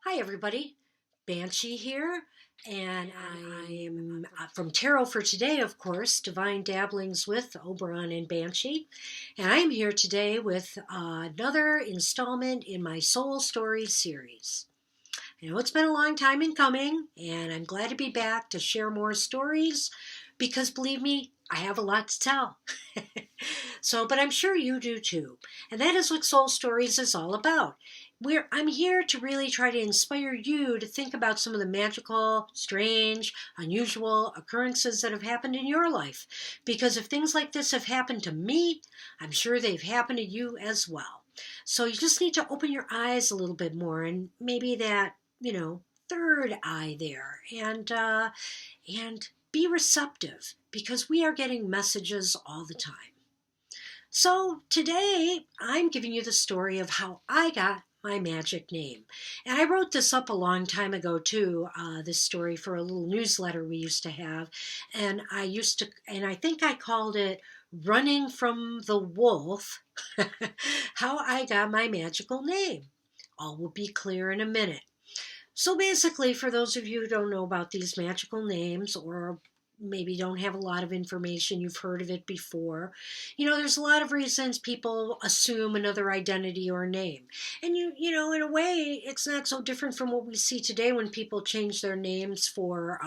Hi, everybody. Banshee here, and I'm from Tarot for Today, of course, Divine Dabblings with Oberon and Banshee. And I'm here today with another installment in my Soul Stories series. I know it's been a long time in coming, and I'm glad to be back to share more stories because believe me, I have a lot to tell. But I'm sure you do too. And that is what Soul Stories is all about. I'm here to really try to inspire you to think about some of the magical, strange, unusual occurrences that have happened in your life. Because if things like this have happened to me, I'm sure they've happened to you as well. So you just need to open your eyes a little bit more and maybe that, third eye there and be receptive because we are getting messages all the time. So today I'm giving you the story of how I got my magic name. And I wrote this up a long time ago too, this story for a little newsletter we used to have. And I think I called it Running from the Wolf, How I Got My Magical Name. All will be clear in a minute. So basically, for those of you who don't know about these magical names or maybe don't have a lot of information, you've heard of it before. There's a lot of reasons people assume another identity or name. And in a way, it's not so different from what we see today when people change their names for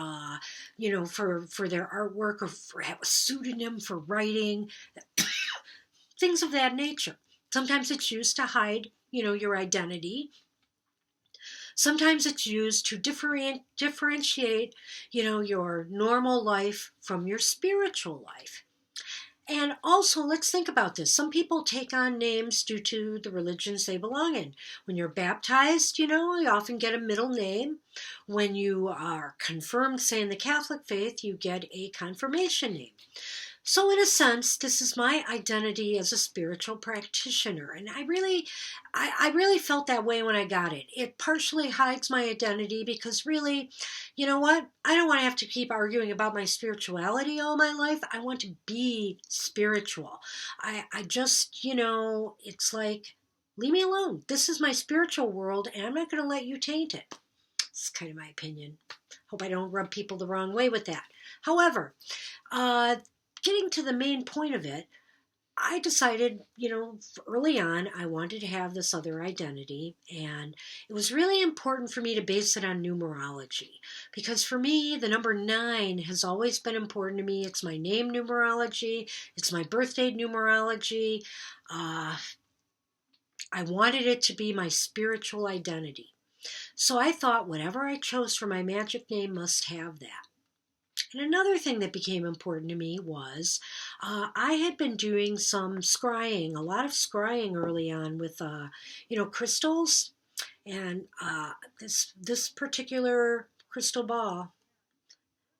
their artwork or for have a pseudonym for writing, things of that nature. Sometimes it's used to hide, your identity. Sometimes it's used to differentiate, your normal life from your spiritual life. And also, let's think about this. Some people take on names due to the religions they belong in. When you're baptized, you often get a middle name. When you are confirmed, say in the Catholic faith, you get a confirmation name. So in a sense, this is my identity as a spiritual practitioner. And I really felt that way when I got it. It partially hides my identity because really, you know what? I don't want to have to keep arguing about my spirituality all my life. I want to be spiritual. I just, it's like, leave me alone. This is my spiritual world and I'm not going to let you taint it. It's kind of my opinion. Hope I don't rub people the wrong way with that. However, getting to the main point of it, I decided, early on, I wanted to have this other identity. And it was really important for me to base it on numerology. Because for me, the number 9 has always been important to me. It's my name numerology. It's my birthday numerology. I wanted it to be my spiritual identity. So I thought whatever I chose for my magic name must have that. And another thing that became important to me was I had been doing some scrying, a lot of scrying early on with, crystals. And this particular crystal ball,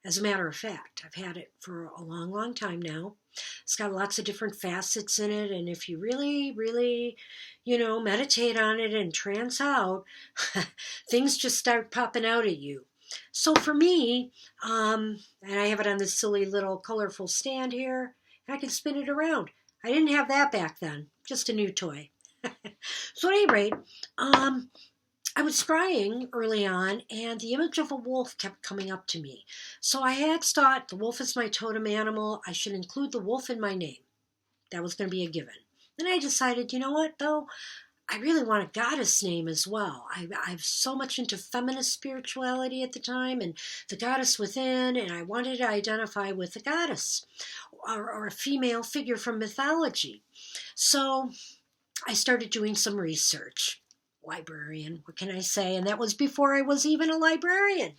as a matter of fact, I've had it for a long, long time now. It's got lots of different facets in it. And if you really, really, meditate on it and trance out, things just start popping out at you. So for me, and I have it on this silly little colorful stand here, and I can spin it around. I didn't have that back then, just a new toy. So at any rate, I was scrying early on, and the image of a wolf kept coming up to me. So I had thought, the wolf is my totem animal. I should include the wolf in my name. That was going to be a given. Then I decided, you know what, though? I really want a goddess name as well. I'm so much into feminist spirituality at the time and the goddess within, and I wanted to identify with a goddess or a female figure from mythology. So I started doing some research. Librarian, what can I say? And that was before I was even a librarian.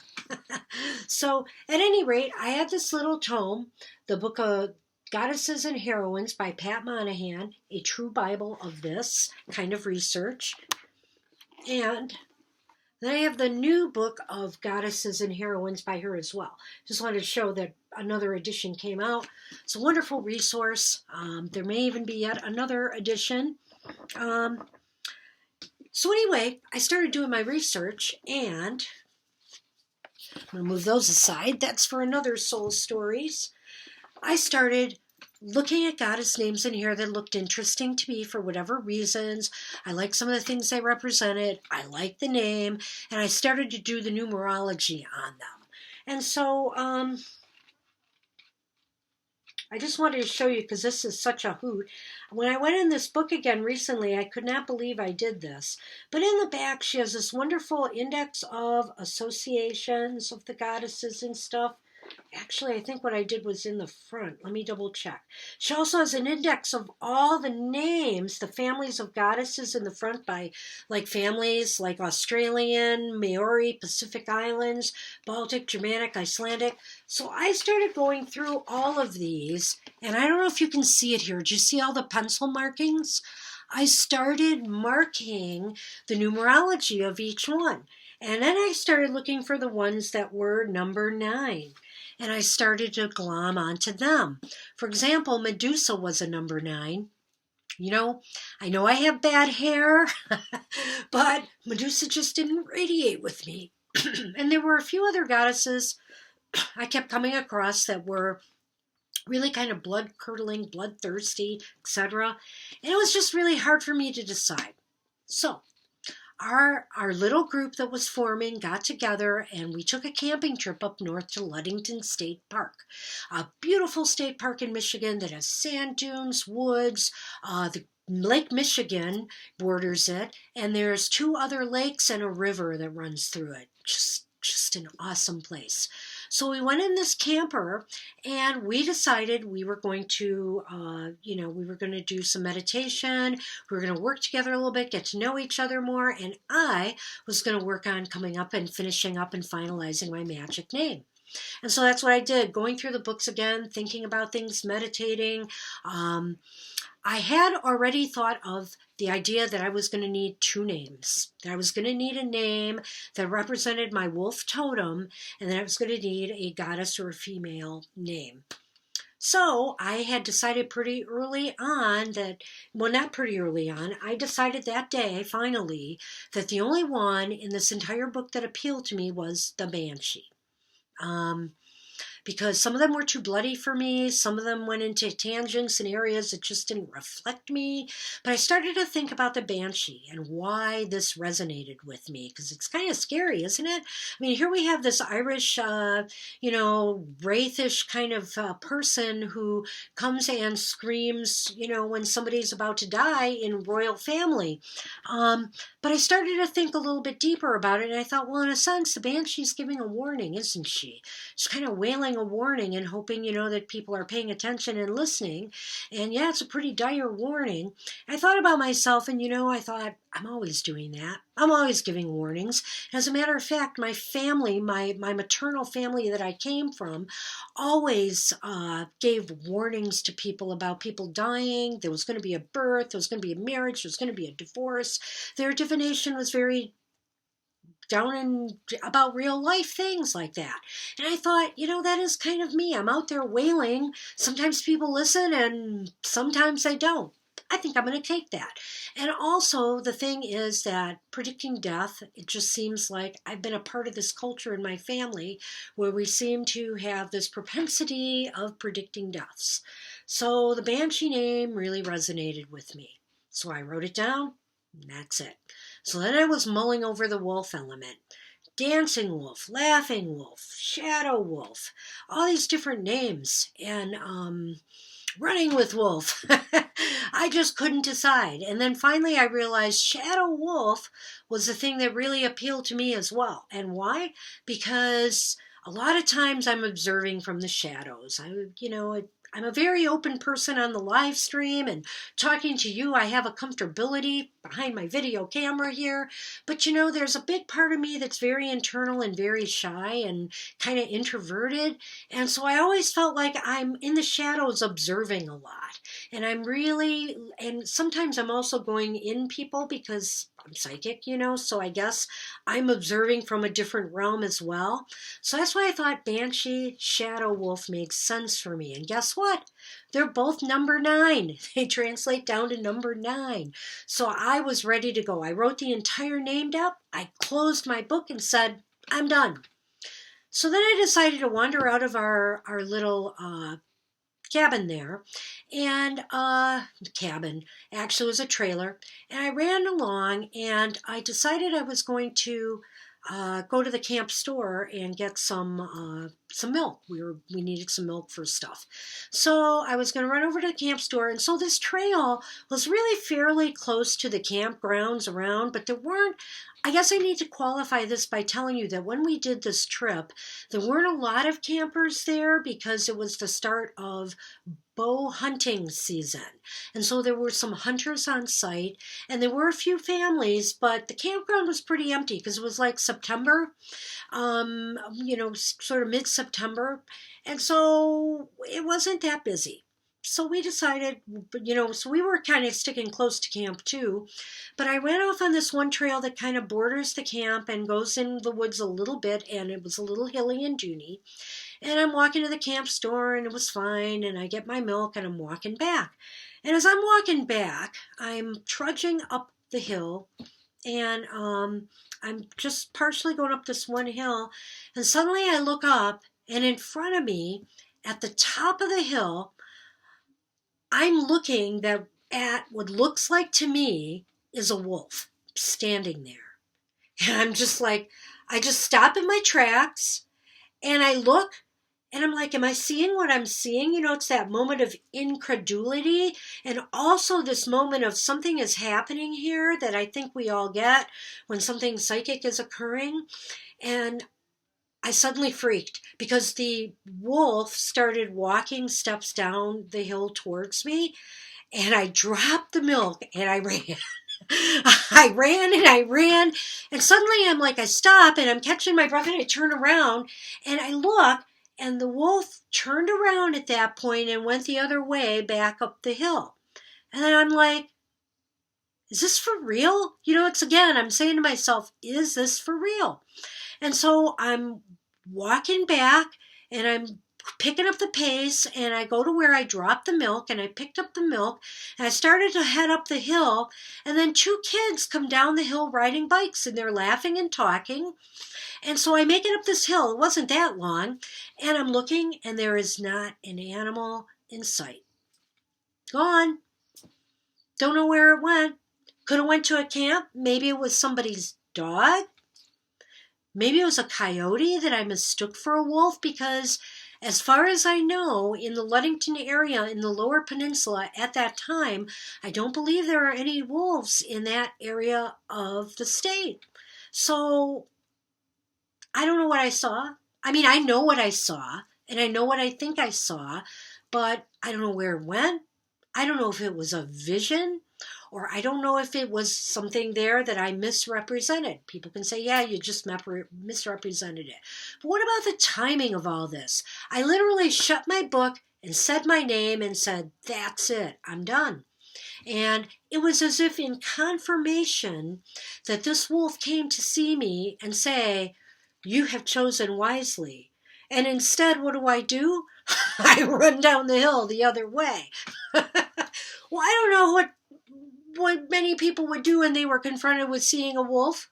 So at any rate, I had this little tome, the book of Goddesses and Heroines by Pat Monahan, a true Bible of this kind of research. And then I have the new book of Goddesses and Heroines by her as well. Just wanted to show that another edition came out. It's a wonderful resource. There may even be yet another edition. So anyway, I started doing my research, and I'm going to move those aside. That's for another Soul Stories. I started looking at goddess names in here that looked interesting to me for whatever reasons. I like some of the things they represented. I like the name, and I started to do the numerology on them. And so I just wanted to show you because this is such a hoot. When I went in this book again recently, I could not believe I did this. But in the back, she has this wonderful index of associations of the goddesses and stuff. Actually, I think what I did was in the front. Let me double check. She also has an index of all the names, the families of goddesses in the front by like families like Australian, Maori, Pacific Islands, Baltic, Germanic, Icelandic. So I started going through all of these, and I don't know if you can see it here. Do you see all the pencil markings? I started marking the numerology of each one. And then I started looking for the ones that were number 9. And I started to glom onto them. For example, Medusa was a number 9. You know I have bad hair, but Medusa just didn't radiate with me. And there were a few other goddesses I kept coming across that were really kind of blood-curdling, bloodthirsty, etc. And it was just really hard for me to decide. So our little group that was forming got together and we took a camping trip up north to Ludington State Park, a beautiful state park in Michigan that has sand dunes, woods, the Lake Michigan borders it, and there's 2 other lakes and a river that runs through it. Just an awesome place. So we went in this camper and we decided we were going to, we were going to do some meditation. We were going to work together a little bit, get to know each other more. And I was going to work on coming up and finishing up and finalizing my magic name. And so that's what I did, going through the books again, thinking about things, meditating. I had already thought of the idea that I was going to need 2 names, that I was going to need a name that represented my wolf totem, and that I was going to need a goddess or a female name. So I had decided pretty early on that, well, not pretty early on, I decided that day, finally, that the only one in this entire book that appealed to me was the Banshee. Because some of them were too bloody for me. Some of them went into tangents and areas that just didn't reflect me. But I started to think about the Banshee and why this resonated with me, because it's kind of scary, isn't it? I mean, here we have this Irish, wraithish kind of person who comes and screams, when somebody's about to die in royal family. But I started to think a little bit deeper about it, and I thought, well, in a sense, the Banshee's giving a warning, isn't she? She's kind of wailing a warning and hoping, that people are paying attention and listening. And yeah, it's a pretty dire warning. I thought about myself and, I thought, I'm always doing that. I'm always giving warnings. As a matter of fact, my family, my maternal family that I came from, always gave warnings to people about people dying. There was going to be a birth. There was going to be a marriage. There was going to be a divorce. Their divination was very down in about real life things like that. And I thought, that is kind of me. I'm out there wailing. Sometimes people listen and sometimes they don't. I think I'm going to take that. And also the thing is that predicting death, it just seems like I've been a part of this culture in my family where we seem to have this propensity of predicting deaths. So the Banshee name really resonated with me. So I wrote it down, and that's it. So then I was mulling over the wolf element. Dancing wolf, laughing wolf, shadow wolf, all these different names, and running with wolf. I just couldn't decide. And then finally I realized shadow wolf was the thing that really appealed to me as well. And why? Because a lot of times I'm observing from the shadows. I'm a very open person on the live stream and talking to you. I have a comfortability behind my video camera here. But there's a big part of me that's very internal and very shy and kind of introverted. And so I always felt like I'm in the shadows observing a lot. And sometimes I'm also going in people because I'm psychic, so I guess I'm observing from a different realm as well. So that's why I thought Banshee ShadowWolf makes sense for me. And guess what? They're both number 9. They translate down to number 9. So I was ready to go. I wrote the entire name down. I closed my book and said, I'm done. So then I decided to wander out of our little cabin there, and cabin actually was a trailer, and I ran along, and I decided I was going to go to the camp store and get some milk. We needed some milk for stuff, so I was going to run over to the camp store. And so this trail was really fairly close to the campgrounds around, but there weren't. I guess I need to qualify this by telling you that when we did this trip, there weren't a lot of campers there because it was the start of bow hunting season. And so there were some hunters on site, and there were a few families, but the campground was pretty empty because it was like September, sort of mid-September. And so it wasn't that busy. So we decided, so we were kind of sticking close to camp too. But I ran off on this one trail that kind of borders the camp and goes in the woods a little bit, and it was a little hilly and duney. And I'm walking to the camp store, and it was fine, and I get my milk, and I'm walking back. And as I'm walking back, I'm trudging up the hill, and I'm just partially going up this one hill, and suddenly I look up, and in front of me, at the top of the hill, I'm looking at what looks like to me is a wolf standing there. And I'm just like, I just stop in my tracks, and I look, and I'm like, am I seeing what I'm seeing? It's that moment of incredulity, and also this moment of something is happening here that I think we all get when something psychic is occurring. And I suddenly freaked because the wolf started walking steps down the hill towards me, and I dropped the milk and I ran. I ran and I ran, and suddenly I'm like, I stop and I'm catching my breath, and I turn around and I look, and the wolf turned around at that point and went the other way back up the hill. And then I'm like, is this for real? I'm saying to myself, is this for real? And so I'm walking back, and I'm picking up the pace, and I go to where I dropped the milk, and I picked up the milk, and I started to head up the hill, and then two kids come down the hill riding bikes, and they're laughing and talking. And so I make it up this hill. It wasn't that long, and I'm looking, and there is not an animal in sight. Gone. Don't know where it went. Could have went to a camp. Maybe it was somebody's dog. Maybe it was a coyote that I mistook for a wolf, because as far as I know, in the Ludington area, in the Lower Peninsula at that time, I don't believe there are any wolves in that area of the state. So I don't know what I saw. I mean, I know what I saw, and I know what I think I saw, but I don't know where it went. I don't know if it was a vision, or I don't know if it was something there that I misrepresented. People can say, yeah, you just misrepresented it. But what about the timing of all this? I literally shut my book and said my name and said, that's it, I'm done. And it was as if in confirmation that this wolf came to see me and say, you have chosen wisely. And instead, what do? I run down the hill the other way. Well, I don't know what many people would do when they were confronted with seeing a wolf.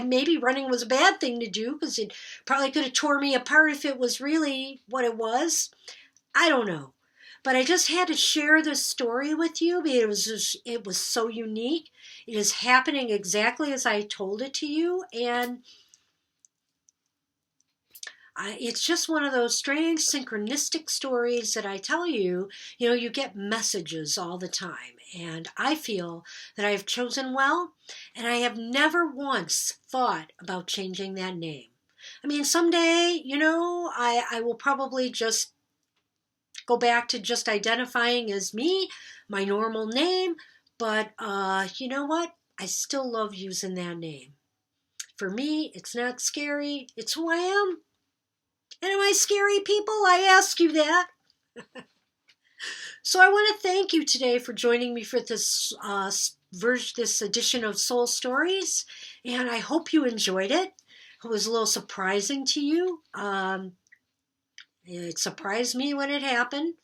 Maybe running was a bad thing to do, because it probably could have tore me apart if it was really what it was. I don't know. But I just had to share this story with you because it was so unique. It is happening exactly as I told it to you, and it's just one of those strange synchronistic stories that I tell you. You get messages all the time, and I feel that I have chosen well, and I have never once thought about changing that name. I mean, someday, I will probably just go back to just identifying as me, my normal name, but you know what? I still love using that name. For me, it's not scary. It's who I am. And am I scary, people? I ask you that. So I want to thank you today for joining me for this this edition of Soul Stories, and I hope you enjoyed it. It was a little surprising to you. It surprised me when it happened,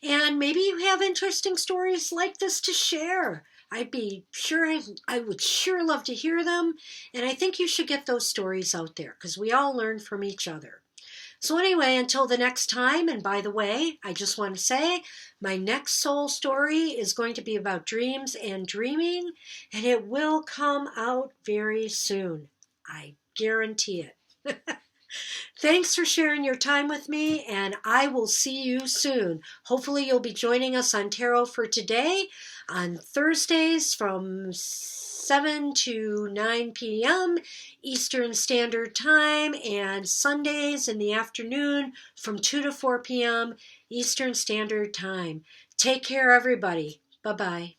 and maybe you have interesting stories like this to share. I would sure love to hear them, and I think you should get those stories out there because we all learn from each other. So anyway, until the next time, and by the way, I just want to say my next soul story is going to be about dreams and dreaming, and it will come out very soon. I guarantee it. Thanks for sharing your time with me, and I will see you soon. Hopefully you'll be joining us on Tarot for Today on Thursdays from 7 to 9 p.m. Eastern Standard Time, and Sundays in the afternoon from 2 to 4 p.m. Eastern Standard Time. Take care, everybody. Bye-bye.